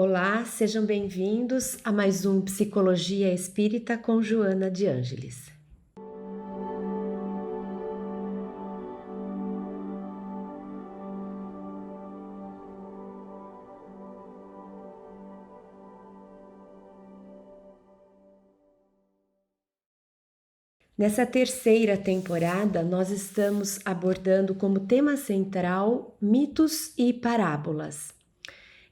Olá, sejam bem-vindos a mais um Psicologia Espírita com Joana de Ângeles. Nessa terceira temporada, nós estamos abordando como tema central mitos e parábolas.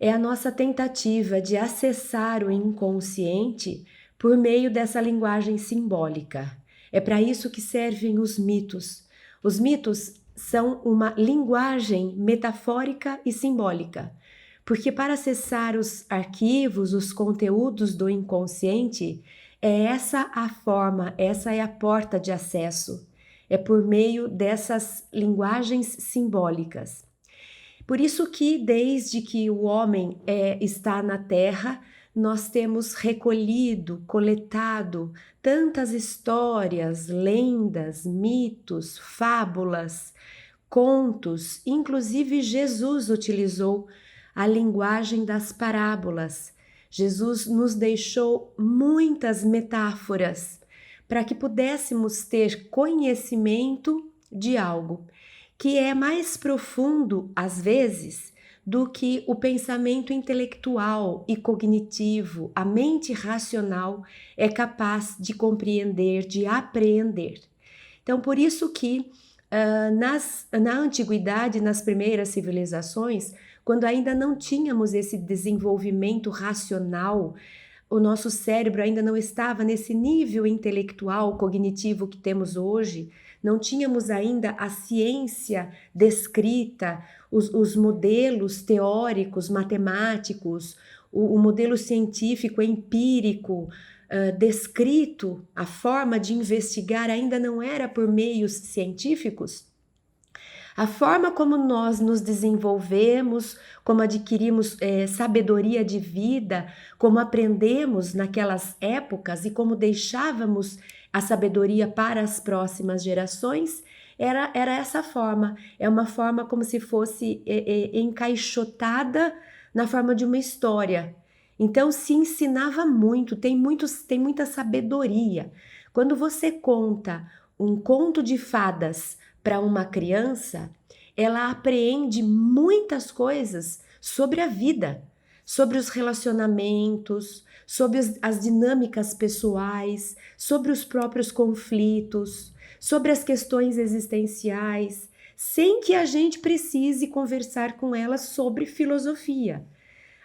É a nossa tentativa de acessar o inconsciente por meio dessa linguagem simbólica. É para isso que servem os mitos. Os mitos são uma linguagem metafórica e simbólica, porque para acessar os arquivos, os conteúdos do inconsciente, é essa a forma, essa é a porta de acesso. É por meio dessas linguagens simbólicas. Por isso que desde que o homem está na Terra, nós temos recolhido, coletado tantas histórias, lendas, mitos, fábulas, contos. Inclusive Jesus utilizou a linguagem das parábolas. Jesus nos deixou muitas metáforas para que pudéssemos ter conhecimento de algo que é mais profundo, às vezes, do que o pensamento intelectual e cognitivo, a mente racional é capaz de compreender, de apreender. Então, por isso que na antiguidade, nas primeiras civilizações, quando ainda não tínhamos esse desenvolvimento racional, o nosso cérebro ainda não estava nesse nível intelectual, cognitivo que temos hoje, não tínhamos ainda a ciência descrita, os modelos teóricos, matemáticos, o modelo científico, empírico, descrito, a forma de investigar ainda não era por meios científicos. A forma como nós nos desenvolvemos, como adquirimos sabedoria de vida, como aprendemos naquelas épocas e como deixávamos a sabedoria para as próximas gerações, era essa forma. É uma forma como se fosse encaixotada na forma de uma história. Então se ensinava muito, tem muita sabedoria. Quando você conta um conto de fadas para uma criança, ela apreende muitas coisas sobre a vida, sobre os relacionamentos, sobre as dinâmicas pessoais, sobre os próprios conflitos, sobre as questões existenciais, sem que a gente precise conversar com ela sobre filosofia.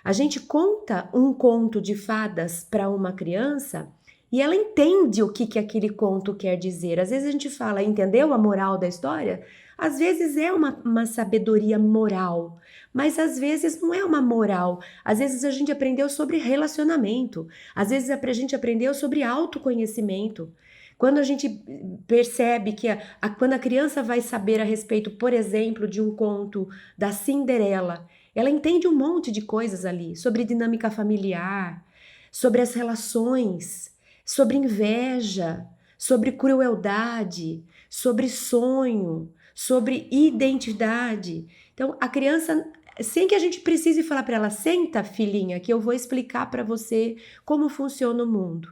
A gente conta um conto de fadas para uma criança e ela entende o que aquele conto quer dizer. Às vezes a gente fala, entendeu a moral da história? Às vezes é uma sabedoria moral, mas às vezes não é uma moral. Às vezes a gente aprendeu sobre relacionamento, às vezes a gente aprendeu sobre autoconhecimento. Quando a gente percebe que quando a criança vai saber a respeito, por exemplo, de um conto da Cinderela, ela entende um monte de coisas ali, sobre dinâmica familiar, sobre as relações, sobre inveja, sobre crueldade, sobre sonho, sobre identidade. Então, a criança, sem que a gente precise falar para ela, senta, filhinha, que eu vou explicar para você como funciona o mundo.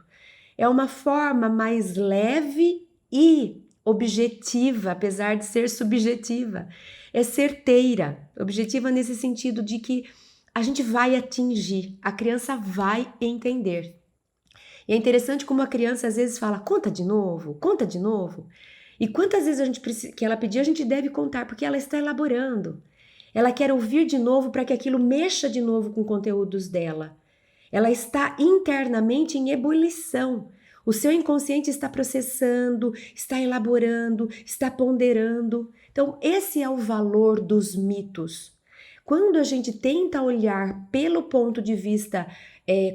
É uma forma mais leve e objetiva, apesar de ser subjetiva. É certeira, objetiva nesse sentido de que a gente vai atingir, a criança vai entender. E é interessante como a criança às vezes fala, conta de novo, conta de novo. E quantas vezes a gente que ela pedir, a gente deve contar, porque ela está elaborando. Ela quer ouvir de novo para que aquilo mexa de novo com conteúdos dela. Ela está internamente em ebulição. O seu inconsciente está processando, está elaborando, está ponderando. Então, esse é o valor dos mitos. Quando a gente tenta olhar pelo ponto de vista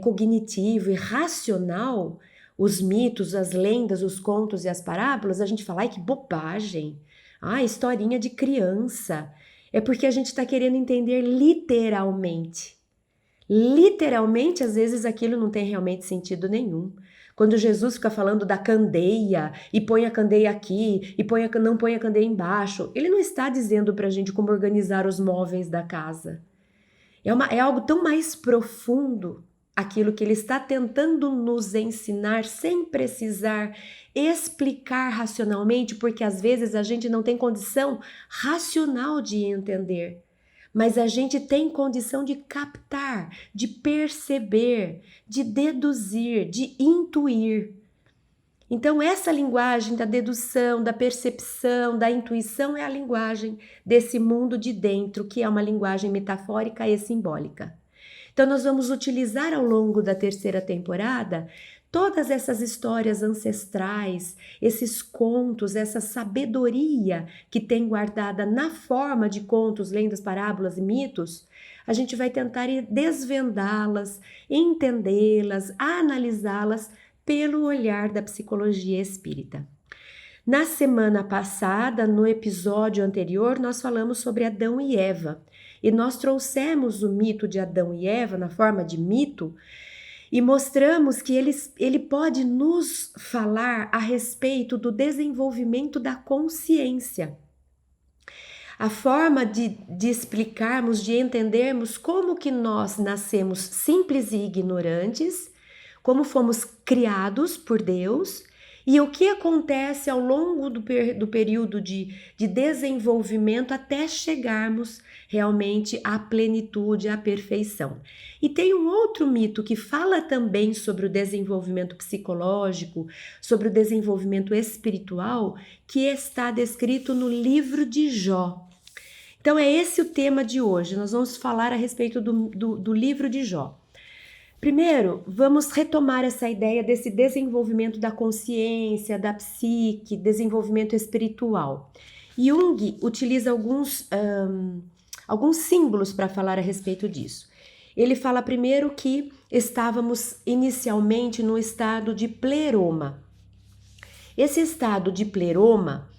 cognitivo e racional, os mitos, as lendas, os contos e as parábolas, a gente fala, ai que bobagem, ai historinha de criança. É porque a gente está querendo entender literalmente. Literalmente, às vezes aquilo não tem realmente sentido nenhum. Quando Jesus fica falando da candeia, e põe a candeia aqui, e não põe a candeia embaixo, ele não está dizendo para a gente como organizar os móveis da casa. É algo tão mais profundo aquilo que ele está tentando nos ensinar sem precisar explicar racionalmente, porque às vezes a gente não tem condição racional de entender, mas a gente tem condição de captar, de perceber, de deduzir, de intuir. Então, essa linguagem da dedução, da percepção, da intuição é a linguagem desse mundo de dentro, que é uma linguagem metafórica e simbólica. Então, nós vamos utilizar ao longo da terceira temporada todas essas histórias ancestrais, esses contos, essa sabedoria que tem guardada na forma de contos, lendas, parábolas e mitos. A gente vai tentar desvendá-las, entendê-las, analisá-las pelo olhar da psicologia espírita. Na semana passada, no episódio anterior, nós falamos sobre Adão e Eva e nós trouxemos o mito de Adão e Eva na forma de mito e mostramos que ele pode nos falar a respeito do desenvolvimento da consciência. A forma de explicarmos, de entendermos como que nós nascemos simples e ignorantes, como fomos criados por Deus e o que acontece ao longo do período de desenvolvimento até chegarmos realmente à plenitude, à perfeição. E tem um outro mito que fala também sobre o desenvolvimento psicológico, sobre o desenvolvimento espiritual, que está descrito no livro de Jó. Então é esse o tema de hoje, nós vamos falar a respeito do livro de Jó. Primeiro, vamos retomar essa ideia desse desenvolvimento da consciência, da psique, desenvolvimento espiritual. Jung utiliza alguns símbolos para falar a respeito disso. Ele fala primeiro que estávamos inicialmente no estado de pleroma. Esse estado de pleroma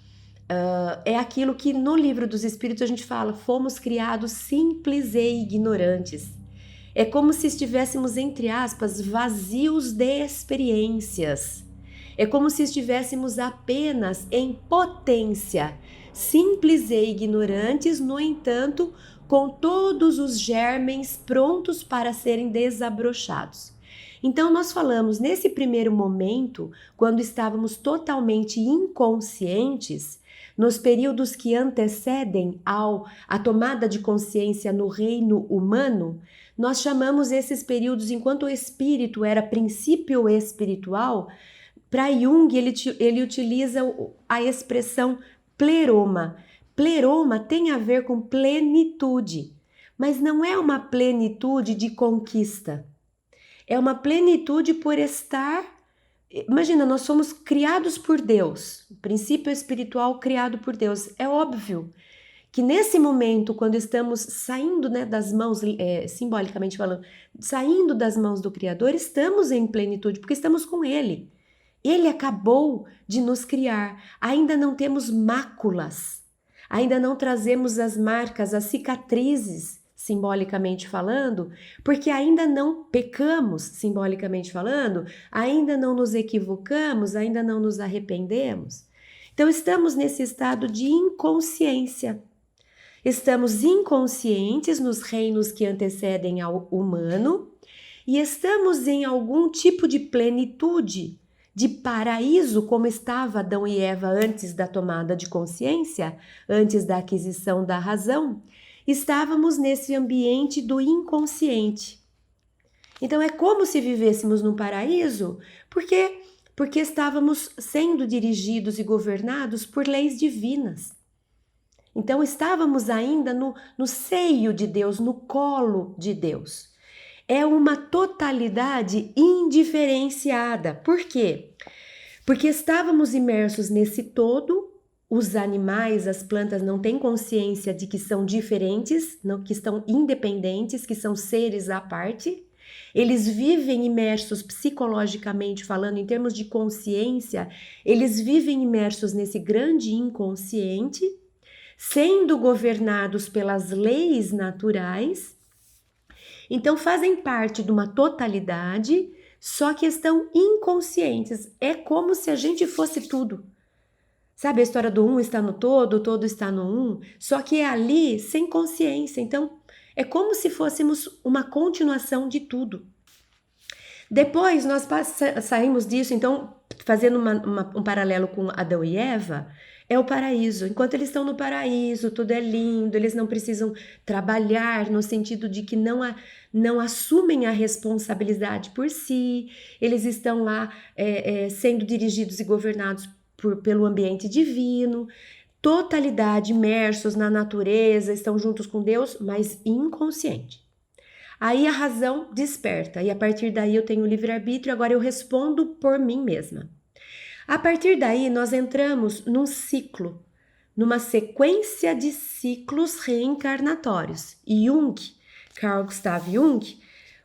é aquilo que no livro dos Espíritos a gente fala, fomos criados simples e ignorantes. É como se estivéssemos, entre aspas, vazios de experiências. É como se estivéssemos apenas em potência, simples e ignorantes, no entanto, com todos os germens prontos para serem desabrochados. Então, nós falamos nesse primeiro momento, quando estávamos totalmente inconscientes, nos períodos que antecedem à tomada de consciência no reino humano, nós chamamos esses períodos, enquanto o espírito era princípio espiritual, para Jung ele utiliza a expressão pleroma. Pleroma tem a ver com plenitude, mas não é uma plenitude de conquista. É uma plenitude por estar... Imagina, nós somos criados por Deus, princípio espiritual criado por Deus. É óbvio que nesse momento, quando estamos saindo, né, das mãos, simbolicamente falando, saindo das mãos do Criador, estamos em plenitude, porque estamos com Ele. Ele acabou de nos criar. Ainda não temos máculas, ainda não trazemos as marcas, as cicatrizes, simbolicamente falando, porque ainda não pecamos, simbolicamente falando, ainda não nos equivocamos, ainda não nos arrependemos. Então, estamos nesse estado de inconsciência. Estamos inconscientes nos reinos que antecedem ao humano e estamos em algum tipo de plenitude, de paraíso, como estava Adão e Eva antes da tomada de consciência, antes da aquisição da razão. Estávamos nesse ambiente do inconsciente. Então é como se vivêssemos num paraíso, porque estávamos sendo dirigidos e governados por leis divinas. Então estávamos ainda no seio de Deus, no colo de Deus. É uma totalidade indiferenciada. Por quê? Porque estávamos imersos nesse todo. Os animais, as plantas não têm consciência de que são diferentes, não, que estão independentes, que são seres à parte. Eles vivem imersos psicologicamente falando, em termos de consciência, eles vivem imersos nesse grande inconsciente, sendo governados pelas leis naturais. Então fazem parte de uma totalidade, só que estão inconscientes. É como se a gente fosse tudo. Sabe a história do um está no todo, o todo está no um? Só que é ali sem consciência. Então É como se fôssemos uma continuação de tudo. Depois nós saímos disso, então, fazendo um paralelo com Adão e Eva, é o paraíso. Enquanto eles estão no paraíso, tudo é lindo, eles não precisam trabalhar no sentido de que não assumem a responsabilidade por si, eles estão lá sendo dirigidos e governados pelo ambiente divino, totalidade, imersos na natureza, estão juntos com Deus, mas inconsciente. Aí a razão desperta, e a partir daí eu tenho livre-arbítrio, agora eu respondo por mim mesma. A partir daí nós entramos num ciclo, numa sequência de ciclos reencarnatórios. E Jung, Carl Gustav Jung,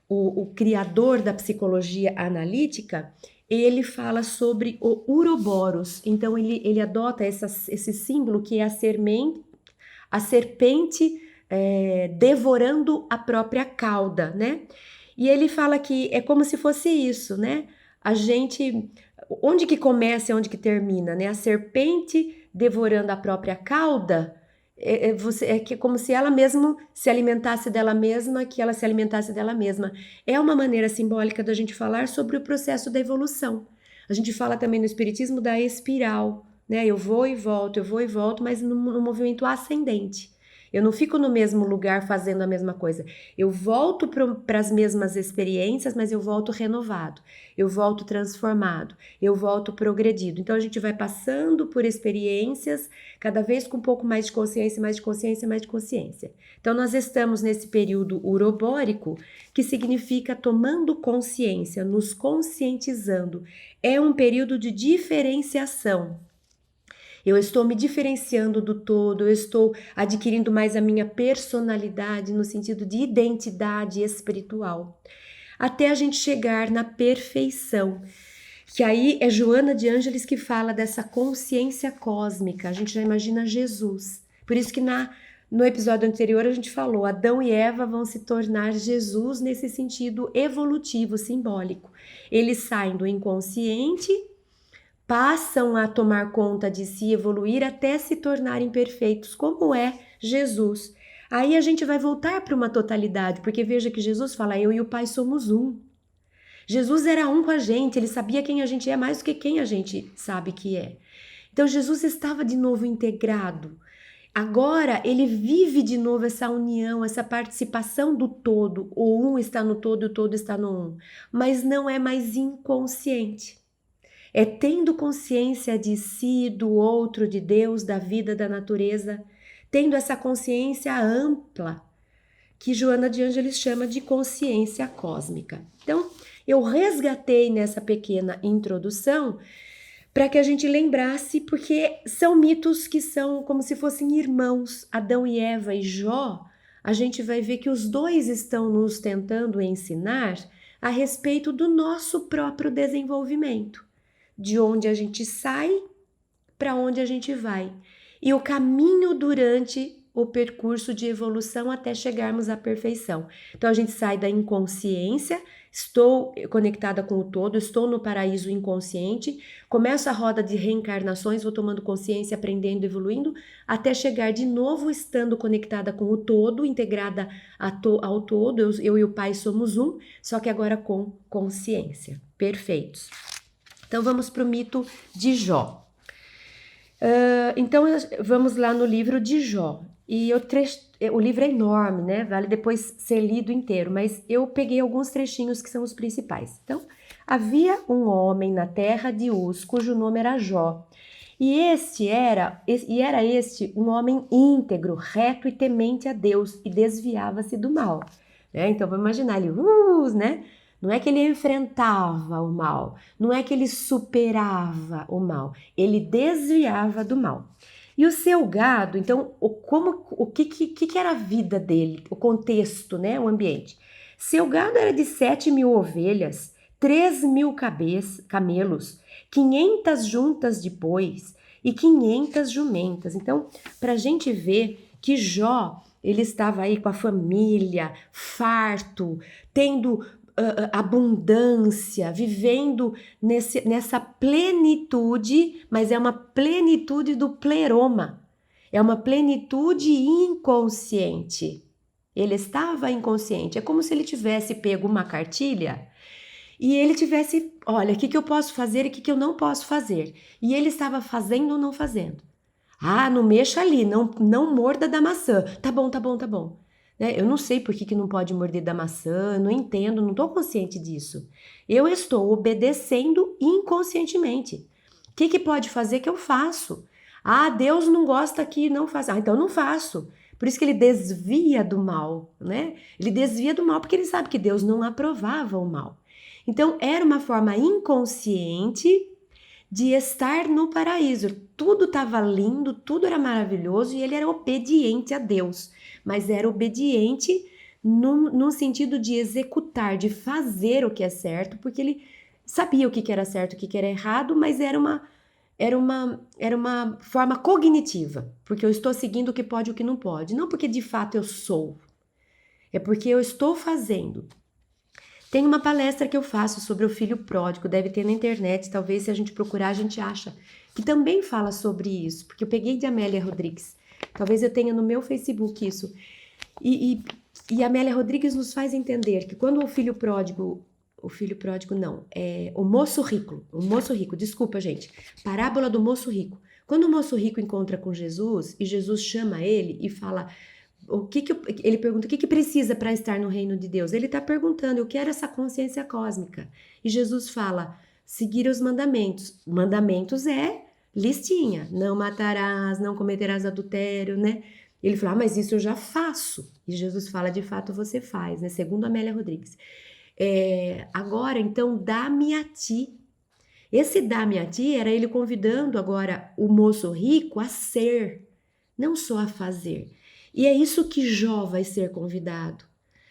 o criador da psicologia analítica, ele fala sobre o Uroboros. Então ele adota esse símbolo que é a serpente devorando a própria cauda, né? E ele fala que é como se fosse isso, né? A gente, onde que começa e onde que termina, né? A serpente devorando a própria cauda é como se ela mesma se alimentasse dela mesma, que ela se alimentasse dela mesma. É uma maneira simbólica da gente falar sobre o processo da evolução. A gente fala também no espiritismo da espiral, né? Eu vou e volto, mas no movimento ascendente. Eu não fico no mesmo lugar fazendo a mesma coisa. Eu volto para as mesmas experiências, mas eu volto renovado. Eu volto transformado. Eu volto progredido. Então a gente vai passando por experiências, cada vez com um pouco mais de consciência, mais de consciência, mais de consciência. Então nós estamos nesse período urobórico, que significa tomando consciência, nos conscientizando. É um período de diferenciação. Eu estou me diferenciando do todo, eu estou adquirindo mais a minha personalidade no sentido de identidade espiritual, até a gente chegar na perfeição, que aí é Joana de Ângeles que fala dessa consciência cósmica. A gente já imagina Jesus. Por isso que no episódio anterior a gente falou, Adão e Eva vão se tornar Jesus nesse sentido evolutivo, simbólico. Eles saem do inconsciente, passam a tomar conta de si, evoluir até se tornarem perfeitos, como é Jesus. Aí a gente vai voltar para uma totalidade, porque veja que Jesus fala, eu e o Pai somos um. Jesus era um com a gente, ele sabia quem a gente é mais do que quem a gente sabe que é. Então Jesus estava de novo integrado. Agora ele vive de novo essa união, essa participação do todo. O um está no todo e o todo está no um. Mas não é mais inconsciente. É tendo consciência de si, do outro, de Deus, da vida, da natureza, tendo essa consciência ampla, que Joana de Ângeles chama de consciência cósmica. Então, eu resgatei nessa pequena introdução para que a gente lembrasse, porque são mitos que são como se fossem irmãos, Adão e Eva e Jó. A gente vai ver que os dois estão nos tentando ensinar a respeito do nosso próprio desenvolvimento. De onde a gente sai, para onde a gente vai. E o caminho durante o percurso de evolução até chegarmos à perfeição. Então a gente sai da inconsciência, estou conectada com o todo, estou no paraíso inconsciente, começo a roda de reencarnações, vou tomando consciência, aprendendo, evoluindo, até chegar de novo estando conectada com o todo, integrada ao todo, eu e o Pai somos um, só que agora com consciência. Perfeitos. Então vamos para o mito de Jó. Então vamos lá no livro de Jó. E o livro é enorme, né? Vale depois ser lido inteiro, mas eu peguei alguns trechinhos que são os principais. Então, havia um homem na terra de Uz, cujo nome era Jó. E era este um homem íntegro, reto e temente a Deus, e desviava-se do mal. Né? Então vamos imaginar ele, né? Não é que ele enfrentava o mal, não é que ele superava o mal, ele desviava do mal. E o seu gado, então, o que era a vida dele, o contexto, né, o ambiente? Seu gado era de 7.000 ovelhas, 3.000 camelos, 500 juntas de bois e 500 jumentas. Então, para a gente ver que Jó, ele estava aí com a família, farto, tendo abundância, vivendo nessa plenitude, mas é uma plenitude do pleroma, é uma plenitude inconsciente. Ele estava inconsciente. É como se ele tivesse pego uma cartilha e ele tivesse, olha, o que eu posso fazer e o que eu não posso fazer. E ele estava fazendo ou não fazendo. Ah, não mexa ali, não morda da maçã. Tá bom, tá bom, tá bom. Né? Eu não sei por que não pode morder da maçã, não entendo, não estou consciente disso. Eu estou obedecendo inconscientemente. O que pode fazer que eu faço? Ah, Deus não gosta que não faça. Ah, então eu não faço. Por isso que ele desvia do mal, né? Ele desvia do mal porque ele sabe que Deus não aprovava o mal. Então era uma forma inconsciente de estar no paraíso. Tudo estava lindo, tudo era maravilhoso e ele era obediente a Deus, mas era obediente no sentido de executar, de fazer o que é certo, porque ele sabia o que era certo, o que era errado, mas era uma forma cognitiva, porque eu estou seguindo o que pode e o que não pode, não porque de fato eu sou, é porque eu estou fazendo. Tem uma palestra que eu faço sobre o filho pródigo, deve ter na internet, talvez se a gente procurar a gente acha, que também fala sobre isso, porque eu peguei de Amélia Rodrigues, talvez eu tenha no meu Facebook isso, e Amélia Rodrigues nos faz entender que quando o filho pródigo não, é o moço rico, desculpa gente, parábola do moço rico, quando o moço rico encontra com Jesus, e Jesus chama ele e fala, ele pergunta o que precisa para estar no reino de Deus. Ele está perguntando, eu quero essa consciência cósmica. E Jesus fala, seguir os mandamentos. Mandamentos é listinha, não matarás, não cometerás adultério, né? Ele fala, mas isso eu já faço. E Jesus fala, de fato você faz, né? Segundo Amélia Rodrigues. Agora, então, dá-me a ti. Esse dá-me a ti era ele convidando agora o moço rico a ser, não só a fazer. E é isso que Jó vai ser convidado.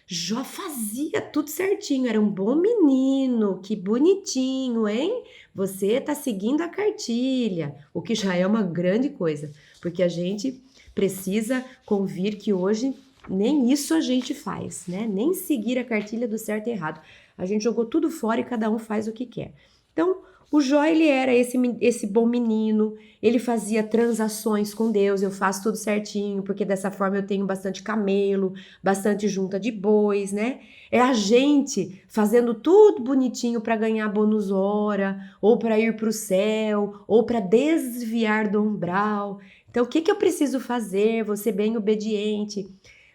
Jó fazia tudo certinho, era um bom menino, que bonitinho, hein? Você tá seguindo a cartilha, o que já é uma grande coisa, porque a gente precisa convir que hoje nem isso a gente faz, né? Nem seguir a cartilha do certo e errado. A gente jogou tudo fora e cada um faz o que quer. Então, o Jó, ele era esse bom menino, ele fazia transações com Deus, eu faço tudo certinho, porque dessa forma eu tenho bastante camelo, bastante junta de bois, né? É a gente fazendo tudo bonitinho para ganhar bônus hora, ou para ir para o céu, ou para desviar do umbral. Então, o que eu preciso fazer? Vou ser bem obediente.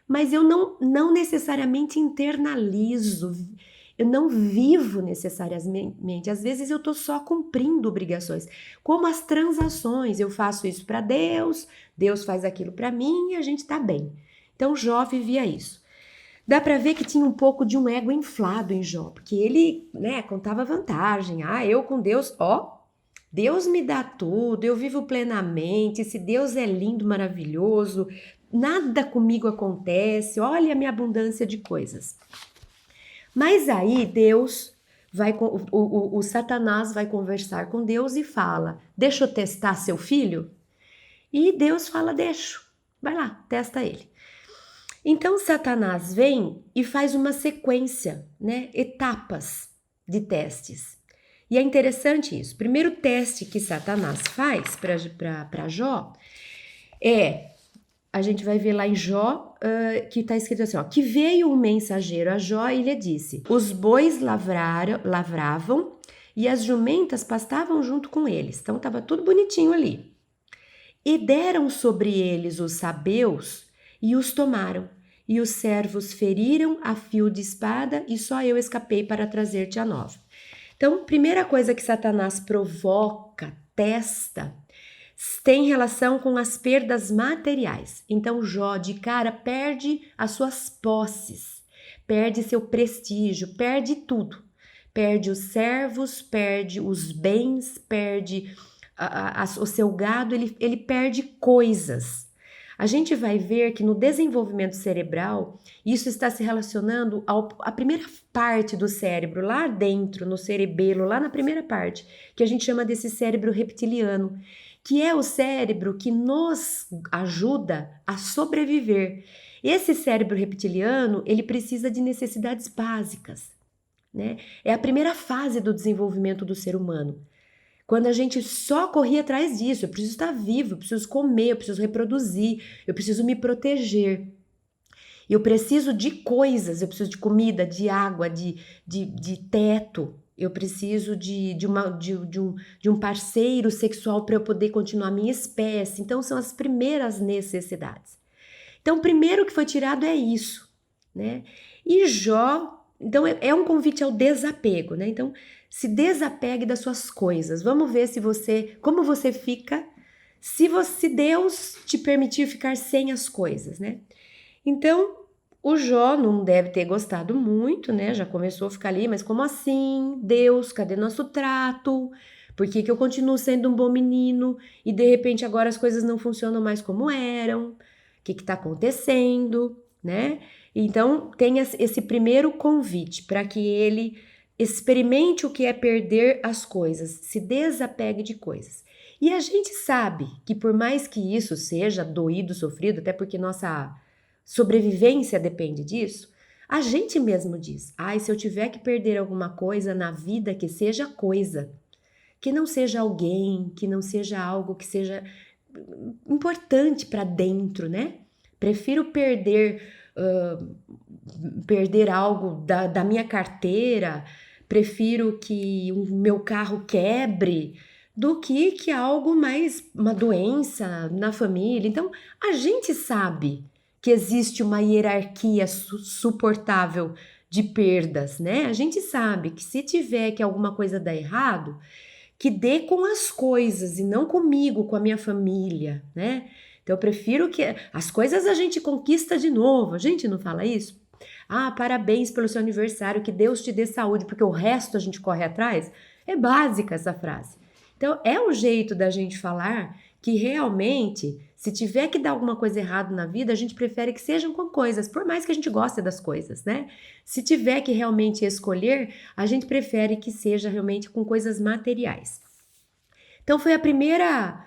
Mas eu não necessariamente internalizo, eu não vivo necessariamente, às vezes eu estou só cumprindo obrigações, como as transações, eu faço isso para Deus, Deus faz aquilo para mim e a gente está bem. Então Jó vivia isso. Dá para ver que tinha um pouco de um ego inflado em Jó, porque ele, né, contava vantagem. Ah, eu com Deus, Deus me dá tudo, eu vivo plenamente, esse Deus é lindo, maravilhoso, nada comigo acontece, olha a minha abundância de coisas. Mas aí Deus o Satanás vai conversar com Deus e fala, deixa eu testar seu filho? E Deus fala, deixo, vai lá, testa ele. Então Satanás vem e faz uma sequência, né, etapas de testes. E é interessante isso. O primeiro teste que Satanás faz para Jó a gente vai ver lá em Jó, que está escrito assim, que veio um mensageiro a Jó e lhe disse, os bois lavravam e as jumentas pastavam junto com eles. Então estava tudo bonitinho ali. E deram sobre eles os sabeus e os tomaram. E os servos feriram a fio de espada e só eu escapei para trazer-te a nova. Então, primeira coisa que Satanás provoca, testa, tem relação com as perdas materiais. Então, Jó, de cara, perde as suas posses, perde seu prestígio, perde tudo. Perde os servos, perde os bens, perde o seu gado, ele perde coisas. A gente vai ver que no desenvolvimento cerebral, isso está se relacionando à primeira parte do cérebro, lá dentro, no cerebelo, lá na primeira parte, que a gente chama desse cérebro reptiliano, que é o cérebro que nos ajuda a sobreviver. Esse cérebro reptiliano, ele precisa de necessidades básicas, né? É a primeira fase do desenvolvimento do ser humano. Quando a gente só corria atrás disso, eu preciso estar vivo, eu preciso comer, eu preciso reproduzir, eu preciso me proteger. Eu preciso de coisas, eu preciso de comida, de água, de teto. Eu preciso de um parceiro sexual para eu poder continuar a minha espécie. Então, são as primeiras necessidades. Então, o primeiro que foi tirado é isso, né? E Jó, então, é um convite ao desapego, né? Então, se desapegue das suas coisas. Vamos ver como você fica se Deus te permitir ficar sem as coisas, né? Então, o Jó não deve ter gostado muito, né? Já começou a ficar ali, mas como assim? Deus, cadê nosso trato? Por que que eu continuo sendo um bom menino e de repente agora as coisas não funcionam mais como eram? O que está acontecendo, né? Então, tem esse primeiro convite para que ele experimente o que é perder as coisas, se desapegue de coisas. E a gente sabe que por mais que isso seja doído, sofrido, até porque nossa sobrevivência depende disso, a gente mesmo diz, se eu tiver que perder alguma coisa na vida, que seja coisa, que não seja alguém, que não seja algo que seja importante para dentro, né? Prefiro perder algo da minha carteira, prefiro que o meu carro quebre, do que algo mais, uma doença na família. Então, a gente sabe que existe uma hierarquia suportável de perdas, né? A gente sabe que se tiver que alguma coisa dar errado, que dê com as coisas e não comigo, com a minha família, né? Então eu prefiro que as coisas a gente conquista de novo. A gente não fala isso? Parabéns pelo seu aniversário, que Deus te dê saúde, porque o resto a gente corre atrás. É básica essa frase. Então é um jeito da gente falar que realmente, se tiver que dar alguma coisa errada na vida, a gente prefere que sejam com coisas, por mais que a gente goste das coisas, né? Se tiver que realmente escolher, a gente prefere que seja realmente com coisas materiais. Então foi a primeiro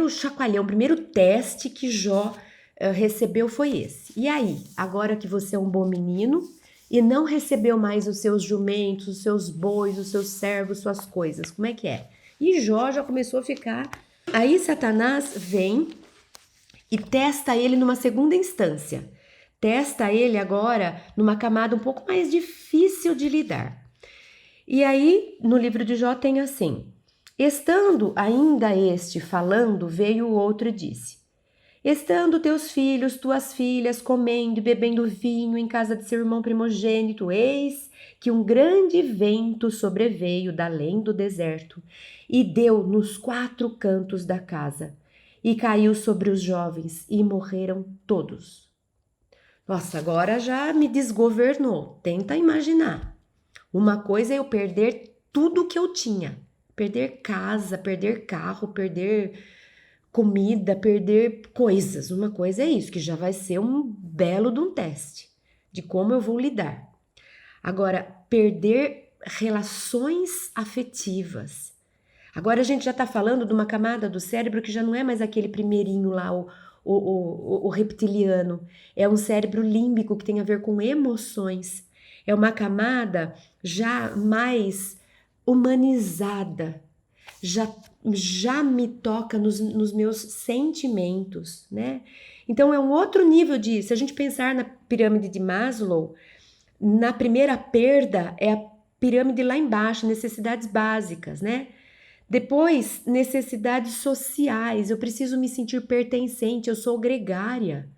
chacoalhão, primeiro teste que Jó recebeu foi esse. E aí, agora que você é um bom menino e não recebeu mais os seus jumentos, os seus bois, os seus servos, suas coisas, como é que é? E Jó já começou a ficar... Aí Satanás vem e testa ele numa segunda instância. Testa ele agora numa camada um pouco mais difícil de lidar. E aí, no livro de Jó tem assim: estando ainda este falando, veio o outro e disse: estando teus filhos, tuas filhas, comendo e bebendo vinho em casa de seu irmão primogênito, eis que um grande vento sobreveio da além do deserto e deu nos 4 cantos da casa e caiu sobre os jovens e morreram todos. Nossa, agora já me desgovernou. Tenta imaginar. Uma coisa é eu perder tudo que eu tinha. Perder casa, perder carro, perder comida, perder coisas. Uma coisa é isso, que já vai ser um belo de um teste de como eu vou lidar. Agora, perder relações afetivas. Agora a gente já está falando de uma camada do cérebro que já não é mais aquele primeirinho lá, o reptiliano. É um cérebro límbico que tem a ver com emoções. É uma camada já mais humanizada, já me toca nos meus sentimentos, né? Então é um outro nível se a gente pensar na pirâmide de Maslow, na primeira perda é a pirâmide lá embaixo, necessidades básicas, né? Depois, necessidades sociais, eu preciso me sentir pertencente, eu sou gregária,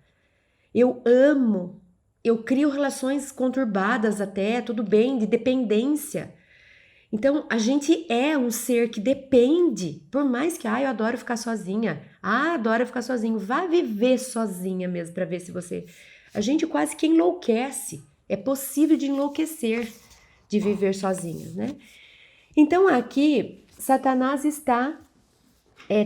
eu amo, eu crio relações conturbadas até, tudo bem, de dependência. Então, a gente é um ser que depende, por mais que, eu adoro ficar sozinha, adoro ficar sozinho, vá viver sozinha mesmo, para ver se você... A gente quase que enlouquece, é possível de enlouquecer, de viver sozinha, né? Então, aqui, Satanás está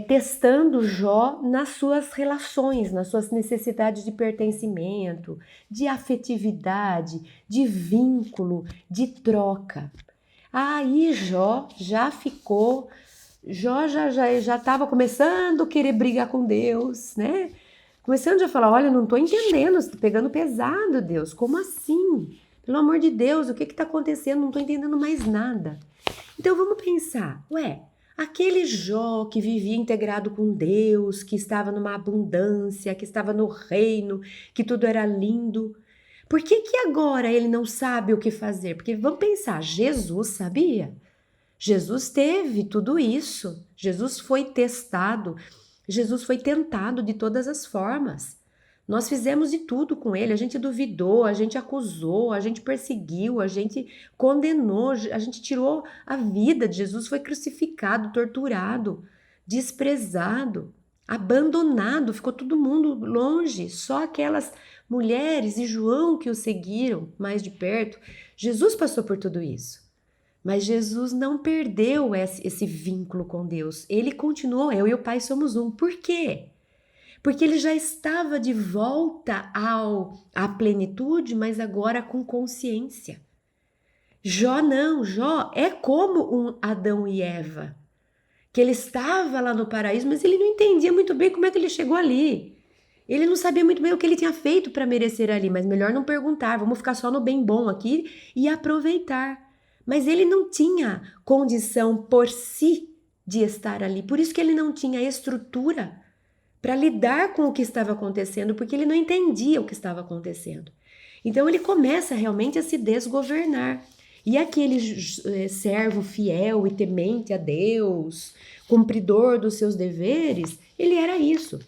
testando Jó nas suas relações, nas suas necessidades de pertencimento, de afetividade, de vínculo, de troca. Aí Jó já estava começando a querer brigar com Deus, né? Começando a falar, olha, não estou entendendo, você está pegando pesado, Deus, como assim? Pelo amor de Deus, o que está acontecendo? Não estou entendendo mais nada. Então vamos pensar, Aquele Jó que vivia integrado com Deus, que estava numa abundância, que estava no reino, que tudo era lindo. Por que que agora ele não sabe o que fazer? Porque vamos pensar, Jesus sabia? Jesus teve tudo isso. Jesus foi testado. Jesus foi tentado de todas as formas. Nós fizemos de tudo com ele. A gente duvidou, a gente acusou, a gente perseguiu, a gente condenou, a gente tirou a vida de Jesus. Foi crucificado, torturado, desprezado, abandonado. Ficou todo mundo longe. Só aquelas mulheres e João que o seguiram mais de perto. Jesus passou por tudo isso. Mas Jesus não perdeu esse vínculo com Deus. Ele continuou, eu e o Pai somos um. Por quê? Porque ele já estava de volta à plenitude, mas agora com consciência. Jó não, Jó é como um Adão e Eva, que ele estava lá no paraíso, mas ele não entendia muito bem como é que ele chegou ali. Ele não sabia muito bem o que ele tinha feito para merecer ali, mas melhor não perguntar, vamos ficar só no bem bom aqui e aproveitar. Mas ele não tinha condição por si de estar ali, por isso que ele não tinha estrutura para lidar com o que estava acontecendo, porque ele não entendia o que estava acontecendo. Então ele começa realmente a se desgovernar. E aquele servo fiel e temente a Deus, cumpridor dos seus deveres, ele era isso.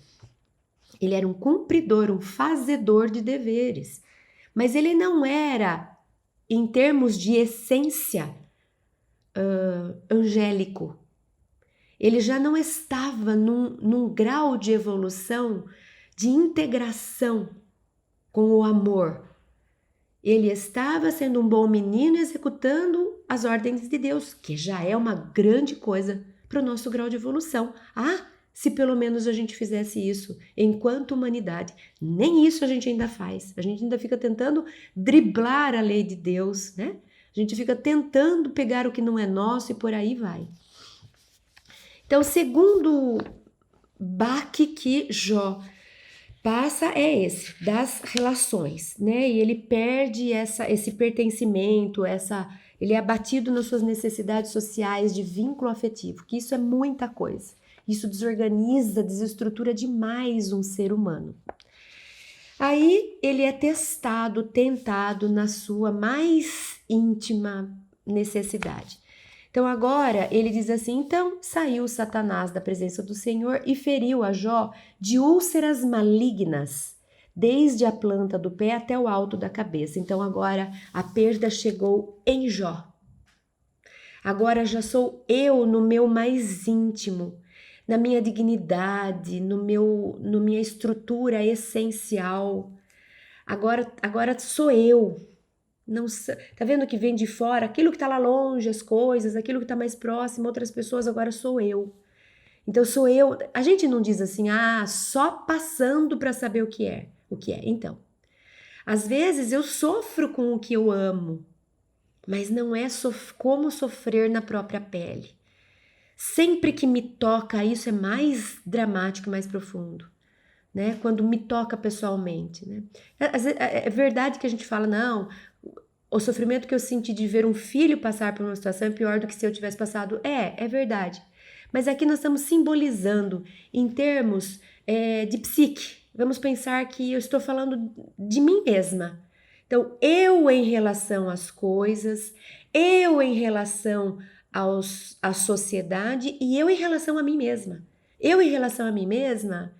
Ele era um cumpridor, um fazedor de deveres. Mas ele não era, em termos de essência, angélico. Ele já não estava num grau de evolução, de integração com o amor. Ele estava sendo um bom menino executando as ordens de Deus, que já é uma grande coisa para o nosso grau de evolução. Ah, se pelo menos a gente fizesse isso enquanto humanidade. Nem isso a gente ainda faz. A gente ainda fica tentando driblar a lei de Deus, né? A gente fica tentando pegar o que não é nosso e por aí vai. Então, o segundo baque que Jó passa é esse, das relações, né? E ele perde esse pertencimento, ele é abatido nas suas necessidades sociais de vínculo afetivo, que isso é muita coisa. Isso desorganiza, desestrutura demais um ser humano. Aí ele é tentado na sua mais íntima necessidade. Então agora ele diz assim, então saiu Satanás da presença do Senhor e feriu a Jó de úlceras malignas, desde a planta do pé até o alto da cabeça. Então agora a perda chegou em Jó. Agora já sou eu no meu mais íntimo, na minha dignidade, no minha estrutura essencial. Agora sou eu. Não, tá vendo que vem de fora? Aquilo que tá lá longe, as coisas, aquilo que tá mais próximo, outras pessoas, agora sou eu. Então sou eu. A gente não diz assim, só passando para saber o que é. O que é? Então, às vezes eu sofro com o que eu amo, mas não é como sofrer na própria pele. Sempre que me toca isso é mais dramático, mais profundo. Né? Quando me toca pessoalmente, né? É verdade que a gente fala, não, o sofrimento que eu senti de ver um filho passar por uma situação é pior do que se eu tivesse passado. É verdade. Mas aqui nós estamos simbolizando em termos de psique. Vamos pensar que eu estou falando de mim mesma. Então, eu em relação às coisas, eu em relação à sociedade e eu em relação a mim mesma. Eu em relação a mim mesma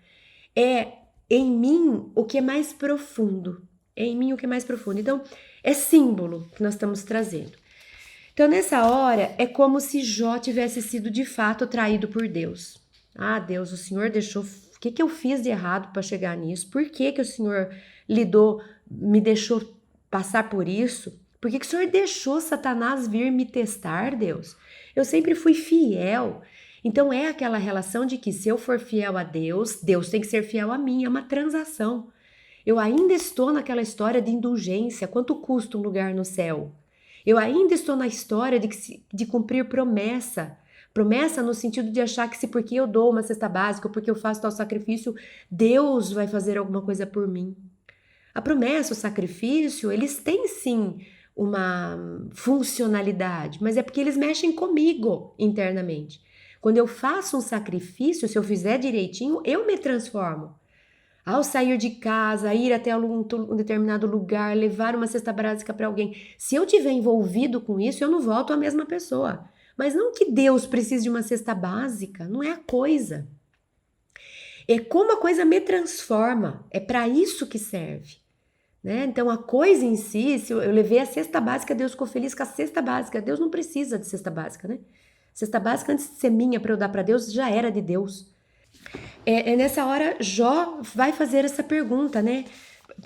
é em mim o que é mais profundo. É em mim o que é mais profundo. Então, é símbolo que nós estamos trazendo. Então, nessa hora, é como se Jó tivesse sido de fato traído por Deus. Deus, o Senhor deixou... O que eu fiz de errado para chegar nisso? Por que o Senhor me deixou passar por isso? Por que o Senhor deixou Satanás vir me testar, Deus? Eu sempre fui fiel. Então é aquela relação de que se eu for fiel a Deus, Deus tem que ser fiel a mim, é uma transação. Eu ainda estou naquela história de indulgência, quanto custa um lugar no céu? Eu ainda estou na história de cumprir promessa. Promessa no sentido de achar que se porque eu dou uma cesta básica, ou porque eu faço tal sacrifício, Deus vai fazer alguma coisa por mim. A promessa, o sacrifício, eles têm sim uma funcionalidade, mas é porque eles mexem comigo internamente. Quando eu faço um sacrifício, se eu fizer direitinho, eu me transformo. Ao sair de casa, ir até um determinado lugar, levar uma cesta básica para alguém, se eu tiver envolvido com isso, eu não volto a mesma pessoa. Mas não que Deus precise de uma cesta básica, não é a coisa. É como a coisa me transforma, é para isso que serve. Né? Então a coisa em si, se eu levei a cesta básica, Deus ficou feliz com a cesta básica. Deus não precisa de cesta básica, né? Cesta básica, antes de ser minha para eu dar para Deus, já era de Deus. Nessa hora, Jó vai fazer essa pergunta, né?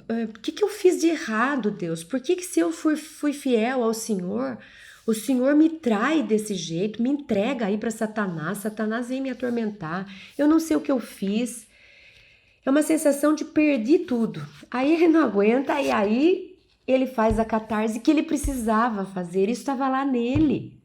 O que eu fiz de errado, Deus? Por que se eu fui fiel ao Senhor, o Senhor me trai desse jeito, me entrega aí para Satanás, Satanás vem me atormentar, eu não sei o que eu fiz. É uma sensação de perdi tudo. Aí ele não aguenta e aí ele faz a catarse que ele precisava fazer, isso estava lá nele.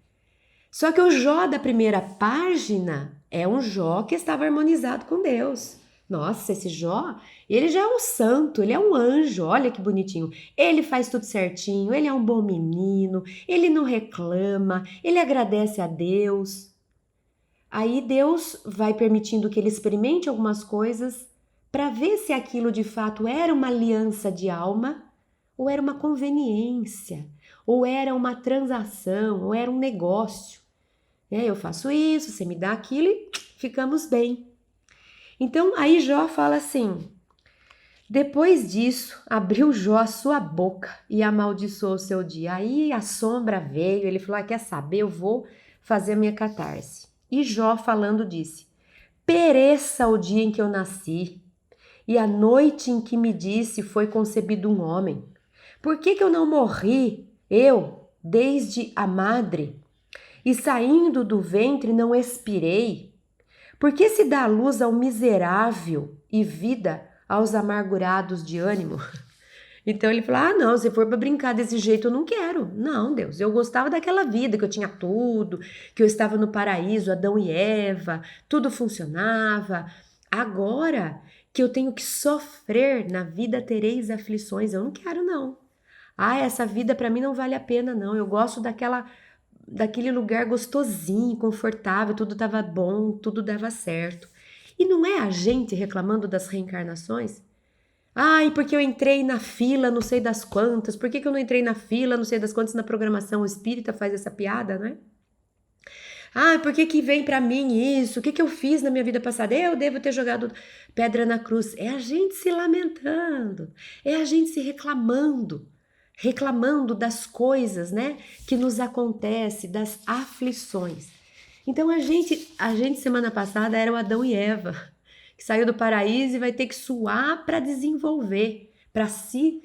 Só que o Jó da primeira página é um Jó que estava harmonizado com Deus. Nossa, esse Jó, ele já é um santo, ele é um anjo, olha que bonitinho. Ele faz tudo certinho, ele é um bom menino, ele não reclama, ele agradece a Deus. Aí Deus vai permitindo que ele experimente algumas coisas para ver se aquilo de fato era uma aliança de alma ou era uma conveniência, ou era uma transação, ou era um negócio. Eu faço isso, você me dá aquilo e ficamos bem. Então aí Jó fala assim: depois disso, abriu Jó a sua boca e amaldiçoou o seu dia. Aí a sombra veio, ele falou: quer saber, eu vou fazer a minha catarse. E Jó falando disse: pereça o dia em que eu nasci e a noite em que me disse foi concebido um homem. Por que eu não morri, eu, desde a madre, e saindo do ventre não expirei? Por que se dá luz ao miserável e vida aos amargurados de ânimo? Então ele falou: não, se for para brincar desse jeito eu não quero. Não, Deus, eu gostava daquela vida que eu tinha tudo, que eu estava no paraíso, Adão e Eva, tudo funcionava. Agora que eu tenho que sofrer, na vida tereis aflições, eu não quero não. Essa vida para mim não vale a pena não, eu gosto daquele lugar gostosinho, confortável, tudo estava bom, tudo dava certo. E não é a gente reclamando das reencarnações? Porque eu entrei na fila não sei das quantas, por que eu não entrei na fila não sei das quantas na programação espírita faz essa piada, né? Por que vem para mim isso? O que eu fiz na minha vida passada? Eu devo ter jogado pedra na cruz. É a gente se lamentando, é a gente se reclamando das coisas, né, que nos acontece, das aflições. Então a gente semana passada era o Adão e Eva, que saiu do paraíso e vai ter que suar para desenvolver, para se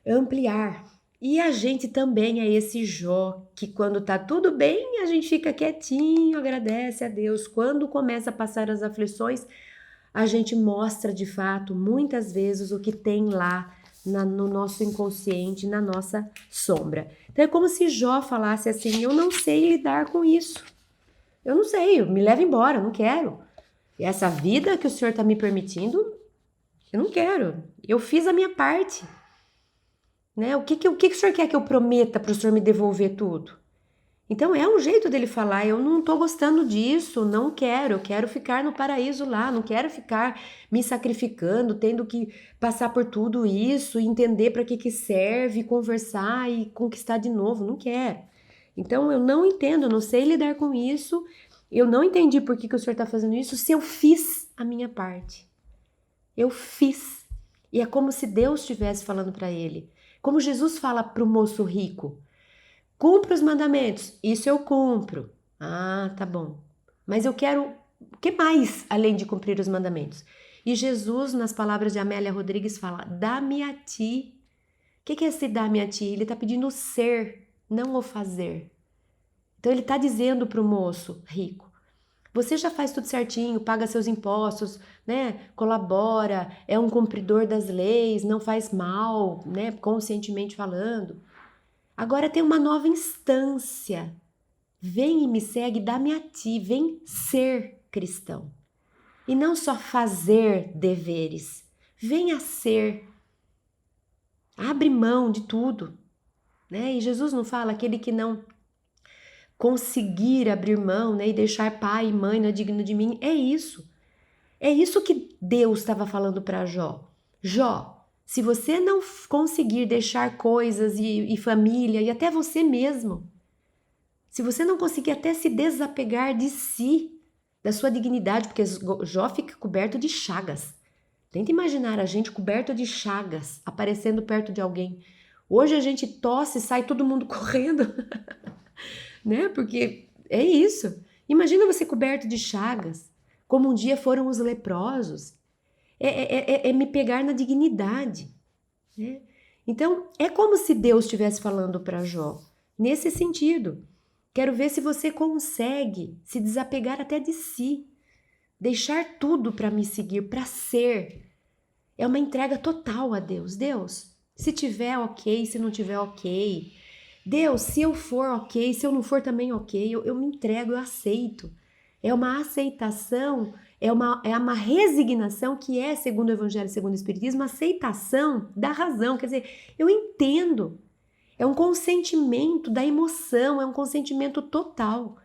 ampliar. E a gente também é esse Jó, que quando tá tudo bem, a gente fica quietinho, agradece a Deus. Quando começa a passar as aflições, a gente mostra de fato, muitas vezes, o que tem lá no nosso inconsciente, na nossa sombra. Então é como se Jó falasse assim: eu não sei lidar com isso. Eu não sei, me leva embora, eu não quero. E essa vida que o Senhor está me permitindo, eu não quero. Eu fiz a minha parte. Né? O que o Senhor quer que eu prometa para o Senhor me devolver tudo? Então é um jeito dele falar: eu não estou gostando disso, não quero, eu quero ficar no paraíso lá, não quero ficar me sacrificando, tendo que passar por tudo isso, entender para que serve, conversar e conquistar de novo, não quero. Então eu não entendo, eu não sei lidar com isso, eu não entendi por que o Senhor está fazendo isso se eu fiz a minha parte. Eu fiz. E é como se Deus estivesse falando para ele. Como Jesus fala para o moço rico: cumpra os mandamentos. Isso eu cumpro. Tá bom. Mas eu quero o que mais além de cumprir os mandamentos? E Jesus, nas palavras de Amélia Rodrigues, fala: dá-me a ti. O que é esse dá-me a ti? Ele está pedindo o ser, não o fazer. Então ele está dizendo para o moço rico: você já faz tudo certinho, paga seus impostos, né? Colabora, é um cumpridor das leis, não faz mal, né? Conscientemente falando. Agora tem uma nova instância. Vem e me segue, dá-me a ti, vem ser cristão. E não só fazer deveres, venha ser. Abre mão de tudo, né? E Jesus não fala: aquele que não conseguir abrir mão, né, e deixar pai e mãe não é digno de mim. É isso. É isso que Deus estava falando para Jó. Jó, se você não conseguir deixar coisas e família e até você mesmo, se você não conseguir até se desapegar de si, da sua dignidade, porque Jó fica coberto de chagas. Tenta imaginar a gente coberto de chagas, aparecendo perto de alguém. Hoje a gente tosse e sai todo mundo correndo, né? Porque é isso. Imagina você coberto de chagas, como um dia foram os leprosos. É me pegar na dignidade, né? Então, é como se Deus estivesse falando para Jó, nesse sentido. Quero ver se você consegue se desapegar até de si, deixar tudo para me seguir, para ser. É uma entrega total a Deus. Deus, se tiver ok, se não tiver ok. Deus, se eu for ok, se eu não for também ok, eu me entrego, eu aceito. É uma aceitação, é uma resignação que é, segundo o Evangelho, segundo o Espiritismo, aceitação da razão. Quer dizer, eu entendo. É um consentimento da emoção, é um consentimento total.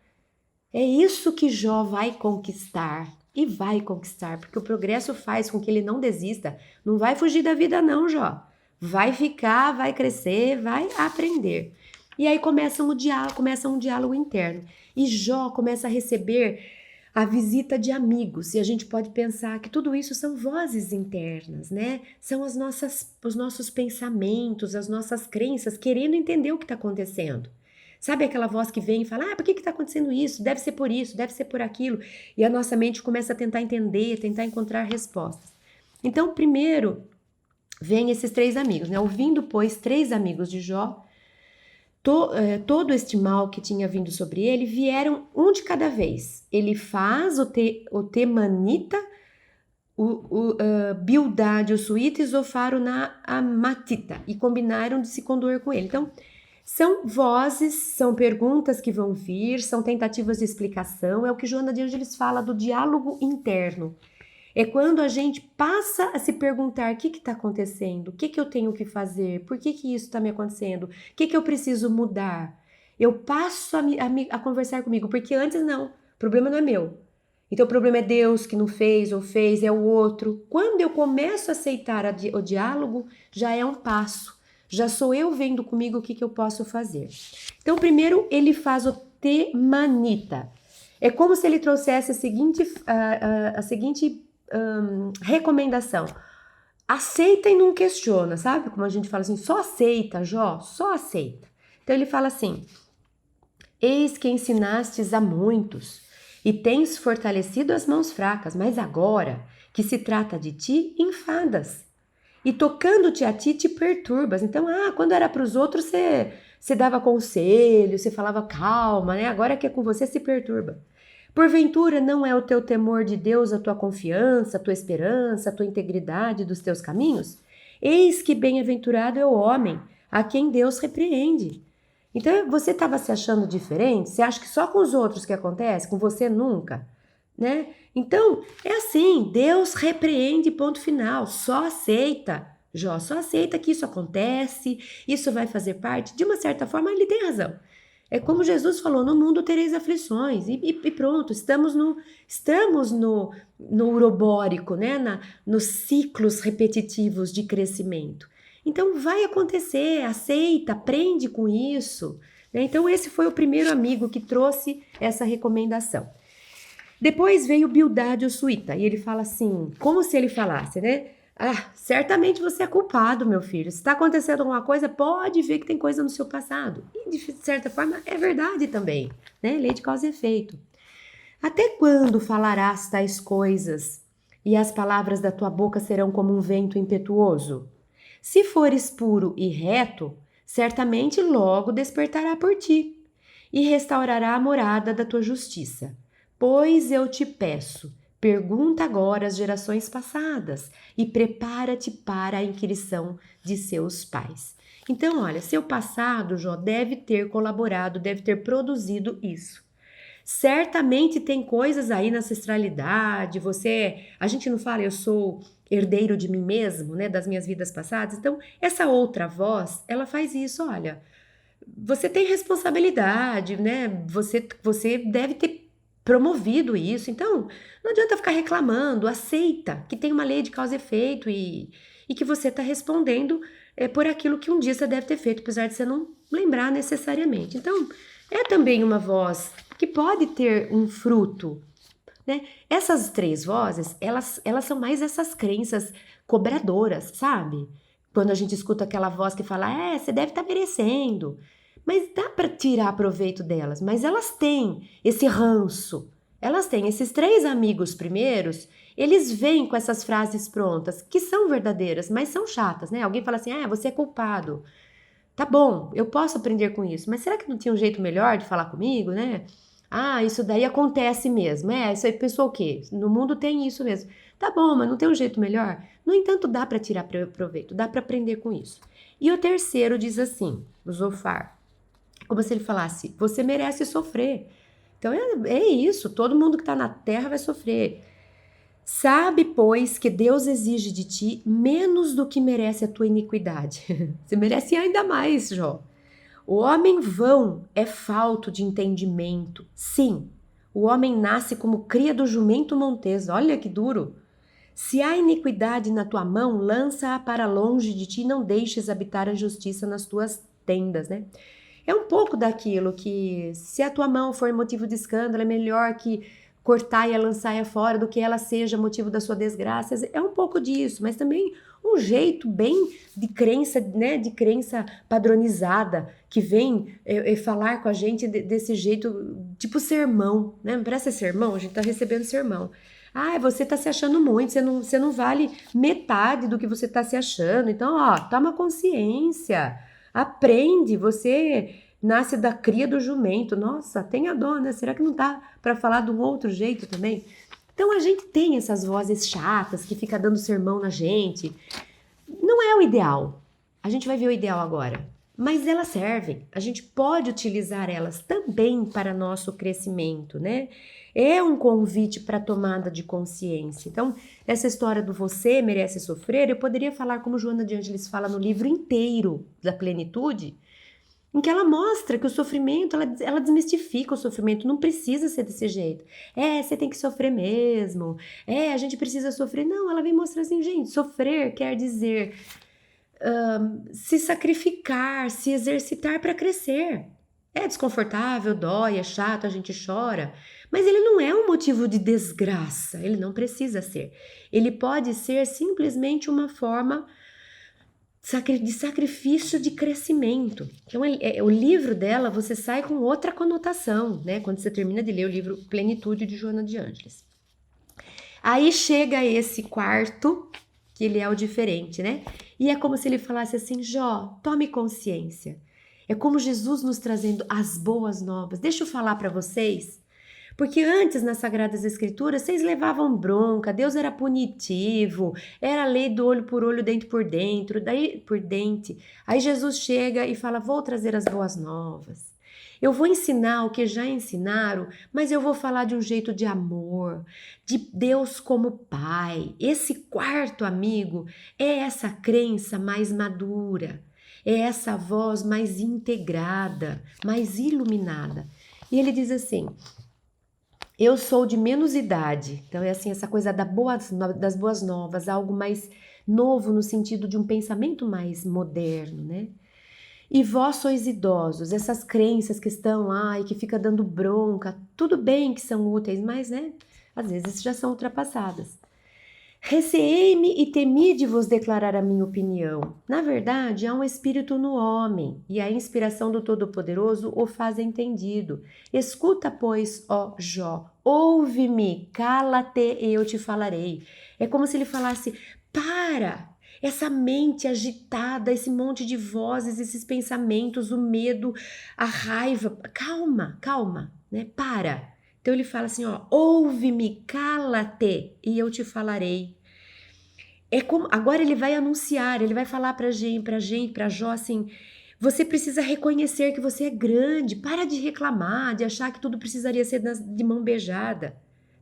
É isso que Jó vai conquistar. E vai conquistar, porque o progresso faz com que ele não desista. Não vai fugir da vida, não, Jó. Vai ficar, vai crescer, vai aprender. E aí começa um diálogo interno. E Jó começa a receber a visita de amigos. E a gente pode pensar que tudo isso são vozes internas, né? São os nossos pensamentos, as nossas crenças, querendo entender o que está acontecendo. Sabe aquela voz que vem e fala, por que está acontecendo isso? Deve ser por isso, deve ser por aquilo. E a nossa mente começa a tentar entender, tentar encontrar respostas. Então, primeiro, vem esses três amigos, né? Ouvindo, pois, três amigos de Jó, todo este mal que tinha vindo sobre ele, vieram um de cada vez. Ele faz o Temanita, Bildade, o Suíta e Zofaro na Amatita, e combinaram de se condoer com ele. Então, são vozes, são perguntas que vão vir, são tentativas de explicação, é o que Joana de Ângeles fala do diálogo interno. É quando a gente passa a se perguntar o que está acontecendo, o que eu tenho que fazer, por que isso está me acontecendo, o que eu preciso mudar. Eu passo a conversar comigo, porque antes não, o problema não é meu. Então o problema é Deus que não fez ou fez, é o outro. Quando eu começo a aceitar o diálogo, já é um passo. Já sou eu vendo comigo o que eu posso fazer. Então, primeiro, ele faz o Temanita. É como se ele trouxesse a seguinte recomendação. Aceita e não questiona, sabe? Como a gente fala assim, só aceita, Jó, só aceita. Então, ele fala assim, eis que ensinastes a muitos e tens fortalecido as mãos fracas, mas agora que se trata de ti, enfadas. E tocando-te a ti, te perturbas. Então, quando era para os outros, você dava conselho, você falava calma, né? Agora que é com você, se perturba. Porventura, não é o teu temor de Deus, a tua confiança, a tua esperança, a tua integridade dos teus caminhos? Eis que bem-aventurado é o homem, a quem Deus repreende. Então, você estava se achando diferente? Você acha que só com os outros que acontece, com você nunca? Né? Então, é assim, Deus repreende, ponto final, só aceita, Jó, só aceita que isso acontece, isso vai fazer parte, de uma certa forma ele tem razão. É como Jesus falou, no mundo tereis aflições, e pronto, estamos no urobórico, né? Nos ciclos repetitivos de crescimento. Então vai acontecer, aceita, aprende com isso, né? Então esse foi o primeiro amigo que trouxe essa recomendação. Depois veio Bildade o Suíta, e ele fala assim, como se ele falasse, né? Certamente você é culpado, meu filho. Se está acontecendo alguma coisa, pode ver que tem coisa no seu passado. E, de certa forma, é verdade também, né? Lei de causa e efeito. Até quando falarás tais coisas, e as palavras da tua boca serão como um vento impetuoso? Se fores puro e reto, certamente logo despertará por ti, e restaurará a morada da tua justiça. Pois eu te peço, pergunta agora às gerações passadas e prepara-te para a inquirição de seus pais. Então, olha, seu passado, Jó, deve ter colaborado, deve ter produzido isso. Certamente tem coisas aí na ancestralidade, a gente não fala eu sou herdeiro de mim mesmo, né, das minhas vidas passadas. Então, essa outra voz, ela faz isso, olha, você tem responsabilidade, né? Você deve ter promovido isso. Então, não adianta ficar reclamando. Aceita que tem uma lei de causa e efeito e que você está respondendo por aquilo que um dia você deve ter feito, apesar de você não lembrar necessariamente. Então, é também uma voz que pode ter um fruto, né? Essas três vozes, elas são mais essas crenças cobradoras, sabe? Quando a gente escuta aquela voz que fala, você deve estar merecendo. Mas dá para tirar proveito delas, mas elas têm esse ranço. Elas têm esses três amigos primeiros, eles vêm com essas frases prontas, que são verdadeiras, mas são chatas, né? Alguém fala assim, você é culpado. Tá bom, eu posso aprender com isso, mas será que não tinha um jeito melhor de falar comigo, né? Isso daí acontece mesmo. Isso aí pensou o quê? No mundo tem isso mesmo. Tá bom, mas não tem um jeito melhor? No entanto, dá para tirar proveito, dá para aprender com isso. E o terceiro diz assim, o Zofar, como se ele falasse: você merece sofrer. Então é isso, todo mundo que está na terra vai sofrer. Sabe, pois, que Deus exige de ti menos do que merece a tua iniquidade. Você merece ainda mais, Jó. O homem vão é falto de entendimento. Sim, o homem nasce como cria do jumento montês. Olha que duro. Se há iniquidade na tua mão, lança-a para longe de ti, não deixes habitar a justiça nas tuas tendas, né? É um pouco daquilo que, se a tua mão for motivo de escândalo, é melhor que cortar e lançar fora do que ela seja motivo da sua desgraça. É um pouco disso, mas também um jeito bem de crença, né, de crença padronizada, que vem falar com a gente desse jeito, tipo sermão, né? Não parece sermão? A gente tá recebendo sermão. Você tá se achando muito, você não vale metade do que você tá se achando. Então, toma consciência. Aprende, você nasce da cria do jumento. Nossa, tenha dó, né? Será que não dá para falar de um outro jeito também? Então a gente tem essas vozes chatas que fica dando sermão na gente. Não é o ideal. A gente vai ver o ideal agora. Mas elas servem. A gente pode utilizar elas também para nosso crescimento, né? É um convite para tomada de consciência. Então, essa história do você merece sofrer, eu poderia falar como Joana de Ângeles fala no livro inteiro da Plenitude, em que ela mostra que o sofrimento, ela desmistifica o sofrimento, não precisa ser desse jeito. Você tem que sofrer mesmo. A gente precisa sofrer. Não, ela vem mostrar assim, gente, sofrer quer dizer se sacrificar, se exercitar para crescer. É desconfortável, dói, é chato, a gente chora, mas ele não é um motivo de desgraça, ele não precisa ser. Ele pode ser simplesmente uma forma de sacrifício de crescimento. Então, o livro dela, você sai com outra conotação, né? Quando você termina de ler o livro Plenitude de Joana de Ângeles. Aí chega esse quarto, que ele é o diferente, né? E é como se ele falasse assim: Jó, tome consciência. É como Jesus nos trazendo as boas novas. Deixa eu falar para vocês. Porque antes, nas Sagradas Escrituras, vocês levavam bronca, Deus era punitivo, era a lei do olho por olho, dente por dentro, daí por dente. Aí Jesus chega e fala: vou trazer as boas novas. Eu vou ensinar o que já ensinaram, mas eu vou falar de um jeito de amor, de Deus como Pai. Esse quarto amigo é essa crença mais madura, é essa voz mais integrada, mais iluminada. E ele diz assim: eu sou de menos idade. Então é assim, essa coisa das boas novas, algo mais novo no sentido de um pensamento mais moderno, né? E vós sois idosos, essas crenças que estão lá e que fica dando bronca, tudo bem que são úteis, mas, né, às vezes já são ultrapassadas. Receei-me e temi de vos declarar a minha opinião. Na verdade, há um espírito no homem, e a inspiração do Todo-Poderoso o faz entendido. Escuta, pois, ó Jó, ouve-me, cala-te e eu te falarei. É como se ele falasse: para! Essa mente agitada, esse monte de vozes, esses pensamentos, o medo, a raiva. Calma, calma, né? Para. Então ele fala assim, ó: ouve-me, cala-te e eu te falarei. Agora ele vai anunciar, ele vai falar pra gente, pra Jó assim: você precisa reconhecer que você é grande, para de reclamar, de achar que tudo precisaria ser de mão beijada.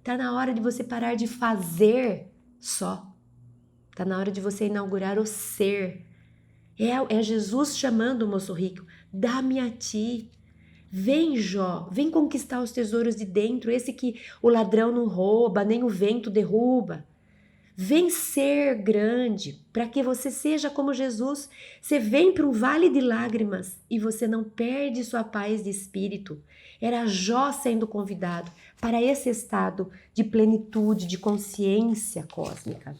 Tá na hora de você parar de fazer só. Tá na hora de você inaugurar o ser. É Jesus chamando o moço rico. dá-me a ti. Vem, Jó, vem conquistar os tesouros de dentro, esse que o ladrão não rouba, nem o vento derruba. Vem ser grande, para que você seja como Jesus. Você vem para um vale de lágrimas e você não perde sua paz de espírito. Era Jó sendo convidado para esse estado de plenitude, de consciência cósmica.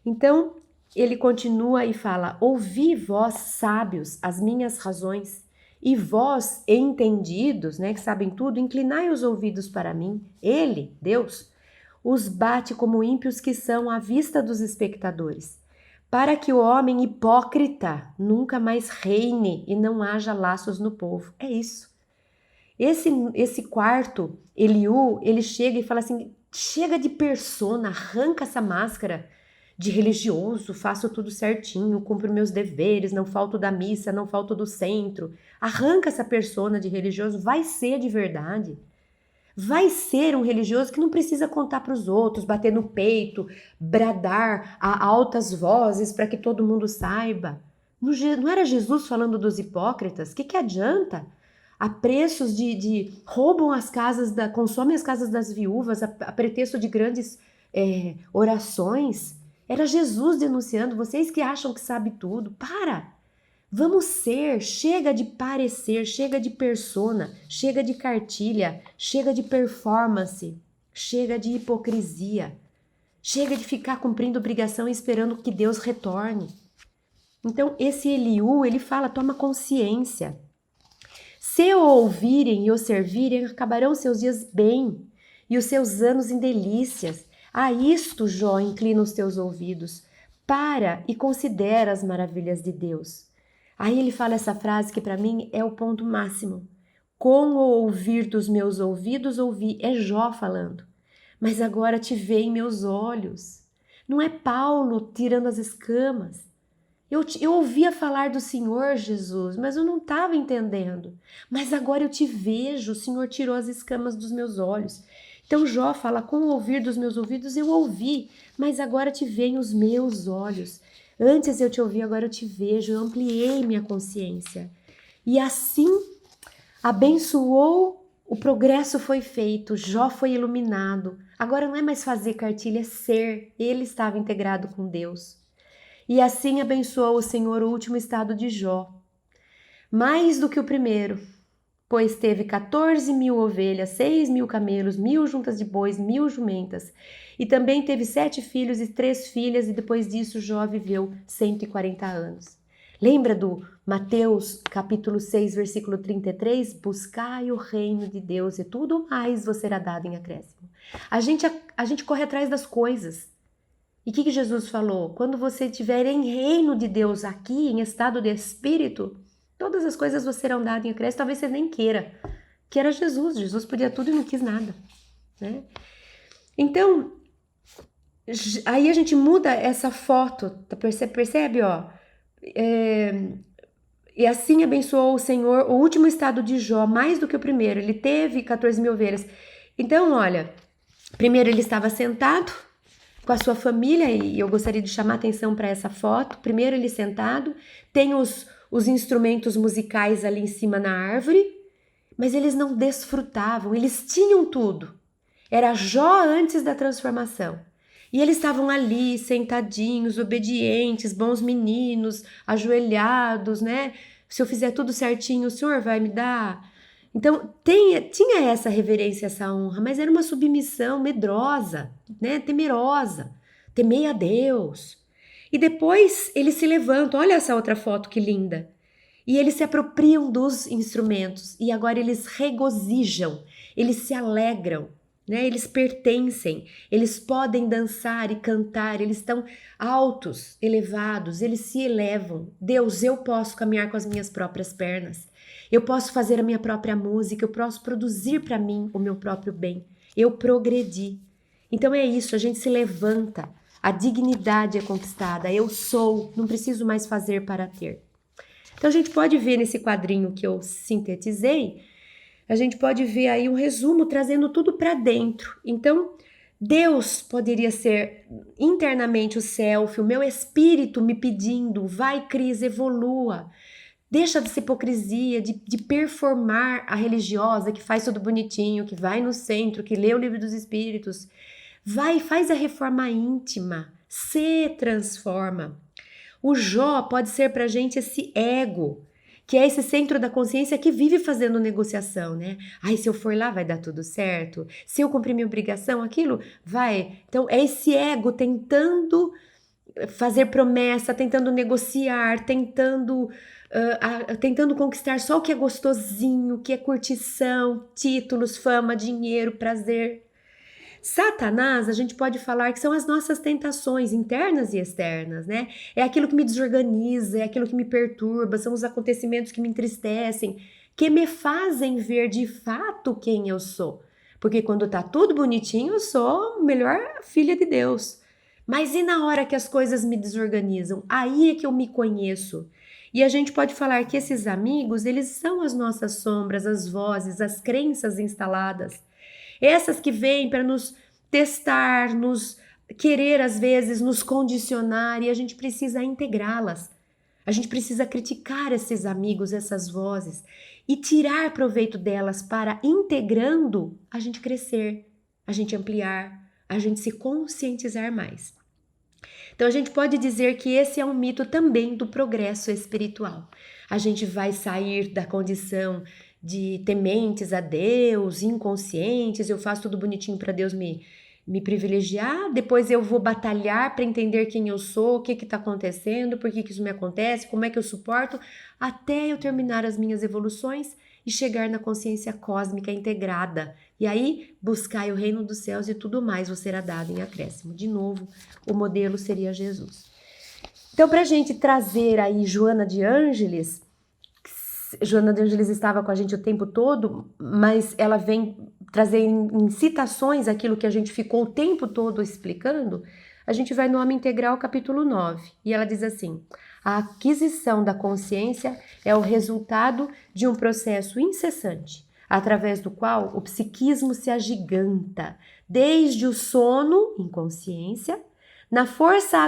Então, ele continua e fala: ouvi vós, sábios, as minhas razões, e vós, entendidos, né, que sabem tudo, inclinai os ouvidos para mim. Ele, Deus, os bate como ímpios que são à vista dos espectadores, para que o homem hipócrita nunca mais reine e não haja laços no povo. É isso. Esse quarto, Eliú, ele chega e fala assim: chega de persona, arranca essa máscara de religioso, faço tudo certinho, cumpro meus deveres, não falto da missa, não falto do centro. Arranca essa persona de religioso, vai ser de verdade. Vai ser um religioso que não precisa contar para os outros, bater no peito, bradar a altas vozes para que todo mundo saiba. Não era Jesus falando dos hipócritas? O que adianta? A preços roubam as casas, consomem as casas das viúvas a pretexto de grandes orações. Era Jesus denunciando, vocês que acham que sabe tudo, para! Vamos ser, chega de parecer, chega de persona, chega de cartilha, chega de performance, chega de hipocrisia, chega de ficar cumprindo obrigação e esperando que Deus retorne. Então esse Eliú, ele fala, toma consciência. Se o ouvirem e o servirem, acabarão seus dias bem e os seus anos em delícias. A isto, Jó, inclina os teus ouvidos, para e considera as maravilhas de Deus. Aí ele fala essa frase que para mim é o ponto máximo. Com o ouvir dos meus ouvidos ouvi, é Jó falando. Mas agora te veem meus olhos. Não é Paulo tirando as escamas. Eu ouvia falar do Senhor Jesus, mas eu não estava entendendo. Mas agora eu te vejo, o Senhor tirou as escamas dos meus olhos. Então Jó fala, com o ouvir dos meus ouvidos eu ouvi, mas agora te veem os meus olhos. Antes eu te ouvi, agora eu te vejo, eu ampliei minha consciência. E assim, abençoou, o progresso foi feito, Jó foi iluminado. Agora não é mais fazer cartilha, é ser. Ele estava integrado com Deus. E assim abençoou o Senhor o último estado de Jó, mais do que o primeiro, pois teve 14.000 ovelhas, 6.000 camelos, 1.000 juntas de bois, 1.000 jumentas. E também teve 7 filhos e 3 filhas, e depois disso Jó viveu 140 anos. Lembra do Mateus capítulo 6, versículo 33? Buscai o reino de Deus e tudo mais vos será dado em acréscimo. A gente corre atrás das coisas. E o que Jesus falou? Quando você estiver em reino de Deus aqui, em estado de espírito, todas as coisas vos serão dadas em acréscimo, talvez você nem queira. Que era Jesus. Jesus podia tudo e não quis nada, né? Então, aí a gente muda essa foto, percebe, ó? E assim abençoou o Senhor o último estado de Jó, mais do que o primeiro. Ele teve 14.000 ovelhas. Então, olha, primeiro ele estava sentado com a sua família, e eu gostaria de chamar a atenção para essa foto. Primeiro ele sentado, tem os instrumentos musicais ali em cima na árvore, mas eles não desfrutavam, eles tinham tudo. Era Jó antes da transformação. E eles estavam ali, sentadinhos, obedientes, bons meninos, ajoelhados, né? Se eu fizer tudo certinho, o Senhor vai me dar. Então, tinha essa reverência, essa honra, mas era uma submissão medrosa, né? Temerosa. Temei a Deus. E depois eles se levantam, olha essa outra foto que linda. E eles se apropriam dos instrumentos e agora eles regozijam, eles se alegram, né? Eles pertencem, eles podem dançar e cantar, eles estão altos, elevados, eles se elevam. Deus, eu posso caminhar com as minhas próprias pernas, eu posso fazer a minha própria música, eu posso produzir para mim o meu próprio bem, eu progredi. Então é isso, a gente se levanta, a dignidade é conquistada, eu sou, não preciso mais fazer para ter. Então a gente pode ver nesse quadrinho que eu sintetizei, a gente pode ver aí um resumo trazendo tudo para dentro. Então, Deus poderia ser internamente o self, o meu espírito me pedindo, vai Cris, evolua, Deixa dessa hipocrisia de performar a religiosa que faz tudo bonitinho, que vai no centro, que lê o livro dos espíritos. Vai e faz a reforma íntima, se transforma. O Jó pode ser pra gente esse ego, que é esse centro da consciência que vive fazendo negociação, né? Ai, se eu for lá vai dar tudo certo. Se eu cumprir minha obrigação, aquilo vai. Então é esse ego tentando fazer promessa, tentando negociar, tentando conquistar só o que é gostosinho, o que é curtição, títulos, fama, dinheiro, prazer. Satanás, a gente pode falar que são as nossas tentações internas e externas, né? É aquilo que me desorganiza, é aquilo que me perturba, são os acontecimentos que me entristecem, que me fazem ver de fato quem eu sou. Porque quando tá tudo bonitinho, eu sou a melhor filha de Deus. Mas e na hora que as coisas me desorganizam? Aí é que eu me conheço. E a gente pode falar que esses amigos, eles são as nossas sombras, as vozes, as crenças instaladas. Essas que vêm para nos testar, nos querer às vezes nos condicionar e a gente precisa integrá-las. A gente precisa criticar esses amigos, essas vozes e tirar proveito delas para integrando a gente crescer, a gente ampliar, a gente se conscientizar mais. Então a gente pode dizer que esse é um mito também do progresso espiritual. A gente vai sair da condição de tementes a Deus, inconscientes, eu faço tudo bonitinho para Deus me privilegiar, depois eu vou batalhar para entender quem eu sou, o que está acontecendo, por que isso me acontece, como é que eu suporto, até eu terminar as minhas evoluções e chegar na consciência cósmica integrada. E aí, buscai o reino dos céus e tudo mais vos será dado em acréscimo. De novo, o modelo seria Jesus. Então, para a gente trazer aí Joana de Ângeles estava com a gente o tempo todo, mas ela vem trazer em citações aquilo que a gente ficou o tempo todo explicando. A gente vai no Homem Integral, capítulo 9, e ela diz assim: a aquisição da consciência é o resultado de um processo incessante, através do qual o psiquismo se agiganta, desde o sono, inconsciência, na força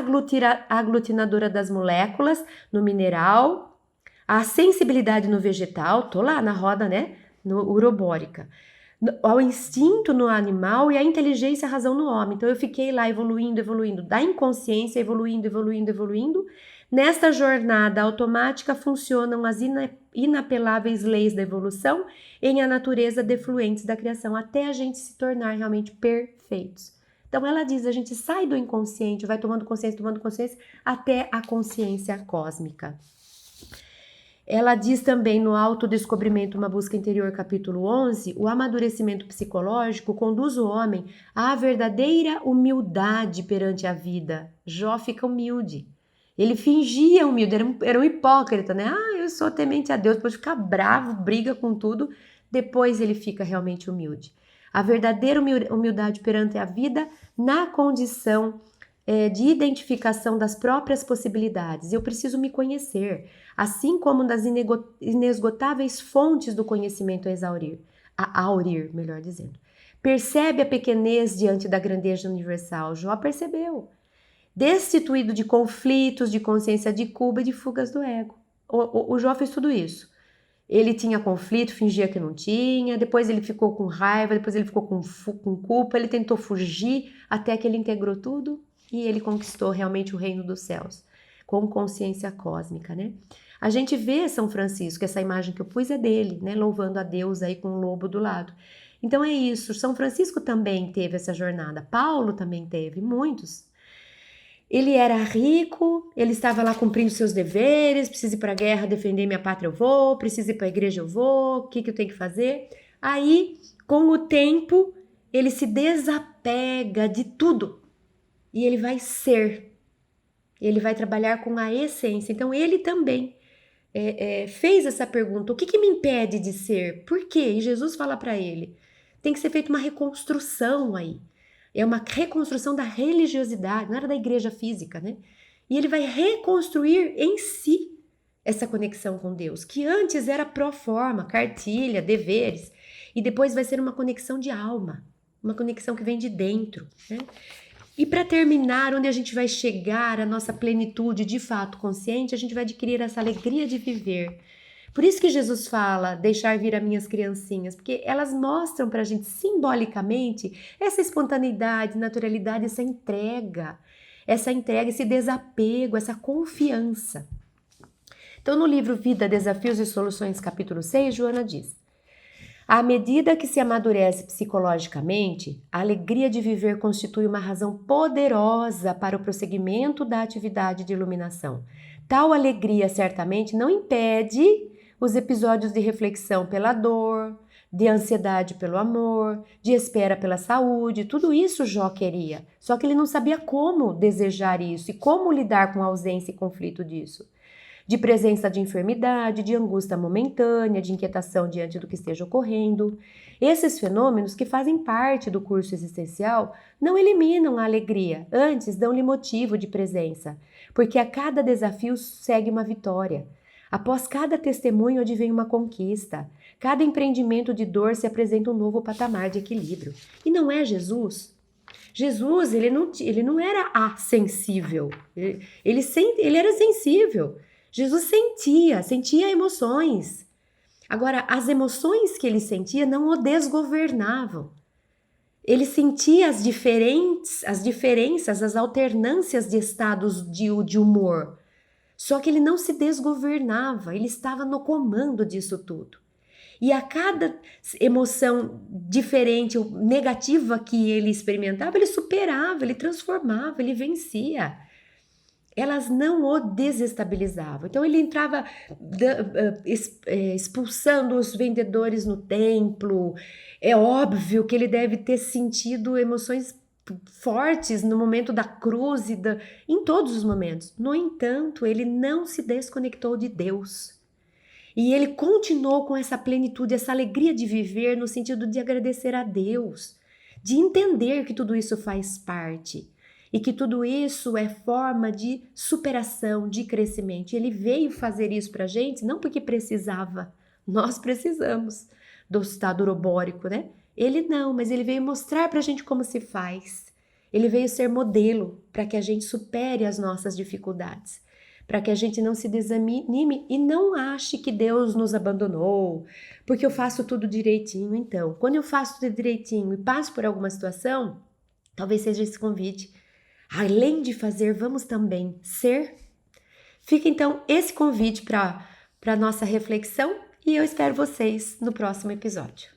aglutinadora das moléculas, no mineral, a sensibilidade no vegetal, tô lá na roda, né, no urobórica, ao instinto no animal e a inteligência e a razão no homem. Então eu fiquei lá evoluindo, da inconsciência, evoluindo. Nesta jornada automática funcionam as inapeláveis leis da evolução em a natureza de fluentes da criação, até a gente se tornar realmente perfeitos. Então ela diz, a gente sai do inconsciente, vai tomando consciência, até a consciência cósmica. Ela diz também no Autodescobrimento, uma busca interior, capítulo 11, o amadurecimento psicológico conduz o homem à verdadeira humildade perante a vida. Jó fica humilde. Ele fingia humilde, era um hipócrita, né? Eu sou temente a Deus, depois fica bravo, briga com tudo, depois ele fica realmente humilde. A verdadeira humildade perante a vida na condição de identificação das próprias possibilidades. Eu preciso me conhecer, assim como das inesgotáveis fontes do conhecimento a aurir, melhor dizendo. Percebe a pequenez diante da grandeza universal. Jó percebeu. Destituído de conflitos, de consciência de culpa e de fugas do ego. O Jó fez tudo isso. Ele tinha conflito, fingia que não tinha, depois ele ficou com raiva, depois ele ficou com culpa, ele tentou fugir até que ele integrou tudo e ele conquistou realmente o reino dos céus, com consciência cósmica, né? A gente vê São Francisco, essa imagem que eu pus é dele, né? Louvando a Deus aí com um lobo do lado. Então é isso, São Francisco também teve essa jornada, Paulo também teve, muitos. Ele era rico, ele estava lá cumprindo seus deveres, preciso ir para a guerra defender minha pátria, eu vou, preciso ir para a igreja, eu vou, o que eu tenho que fazer? Aí, com o tempo, ele se desapega de tudo e ele vai ser, ele vai trabalhar com a essência. Então, ele também fez essa pergunta, o que me impede de ser? Por quê? E Jesus fala para ele, tem que ser feita uma reconstrução aí. É uma reconstrução da religiosidade, não era da igreja física, né? E ele vai reconstruir em si essa conexão com Deus, que antes era pro forma, cartilha, deveres, e depois vai ser uma conexão de alma, uma conexão que vem de dentro, né? E para terminar, onde a gente vai chegar à nossa plenitude de fato consciente, a gente vai adquirir essa alegria de viver. Por isso que Jesus fala, deixar vir as minhas criancinhas, porque elas mostram para a gente simbolicamente essa espontaneidade, naturalidade, essa entrega, esse desapego, essa confiança. Então, no livro Vida, Desafios e Soluções, capítulo 6, Joana diz: à medida que se amadurece psicologicamente, a alegria de viver constitui uma razão poderosa para o prosseguimento da atividade de iluminação. Tal alegria certamente não impede os episódios de reflexão pela dor, de ansiedade pelo amor, de espera pela saúde, tudo isso Jó queria. Só que ele não sabia como desejar isso e como lidar com a ausência e conflito disso. De presença de enfermidade, de angústia momentânea, de inquietação diante do que esteja ocorrendo. Esses fenômenos, que fazem parte do curso existencial, não eliminam a alegria, antes dão-lhe motivo de presença, porque a cada desafio segue uma vitória. Após cada testemunho advém uma conquista. Cada empreendimento de dor se apresenta um novo patamar de equilíbrio. E não é Jesus? Jesus, ele não era assensível, ele era sensível. Jesus sentia emoções. Agora, as emoções que ele sentia não o desgovernavam. Ele sentia as diferenças, as alternâncias de estados de humor. Só que ele não se desgovernava, ele estava no comando disso tudo. E a cada emoção diferente ou negativa que ele experimentava, ele superava, ele transformava, ele vencia. Elas não o desestabilizavam. Então ele entrava expulsando os vendedores no templo. É óbvio que ele deve ter sentido emoções fortes no momento da cruz em todos os momentos. No entanto, ele não se desconectou de Deus. E ele continuou com essa plenitude, essa alegria de viver no sentido de agradecer a Deus, de entender que tudo isso faz parte. E que tudo isso é forma de superação, de crescimento. E ele veio fazer isso pra gente, não porque precisava. Nós precisamos do estado urobórico, né? Ele não, mas ele veio mostrar pra gente como se faz. Ele veio ser modelo para que a gente supere as nossas dificuldades. Para que a gente não se desanime e não ache que Deus nos abandonou, porque eu faço tudo direitinho. Então, quando eu faço tudo direitinho e passo por alguma situação, talvez seja esse convite. Além de fazer, vamos também ser. Fica então esse convite para a nossa reflexão e eu espero vocês no próximo episódio.